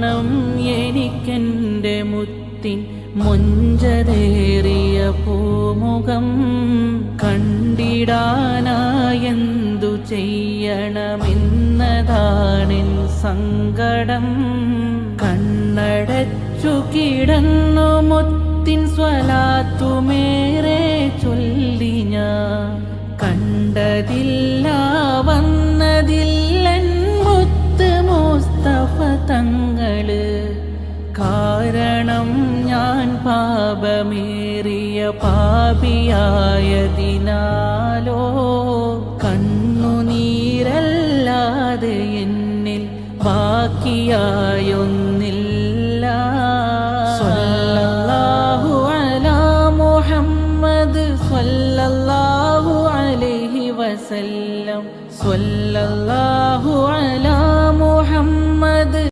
കാണണം എനിക്കെൻ്റെ മുത്തിൻ മൊഞ്ചതേറിയ പൂമുഖം. കണ്ടിടാനായെന്തു ചെയ്യണമെന്നതാണെൻ സങ്കടം. കണ്ണടച്ചു കിടന്നു മുത്തിൻ സ്വലാത്തുമേറെ ചൊല്ലി ഞാൻ. കണ്ടതില്ല വന്നതില്ലൻ മുത്ത് മുസ്തഫ തങ്ങള്. കാരണം ഞാൻ പാപമേറിയ പാപിയായതിനാലോ കണ്ണുനീരല്ലാതെ എന്നിൽ ബാക്കിയായൊന്നും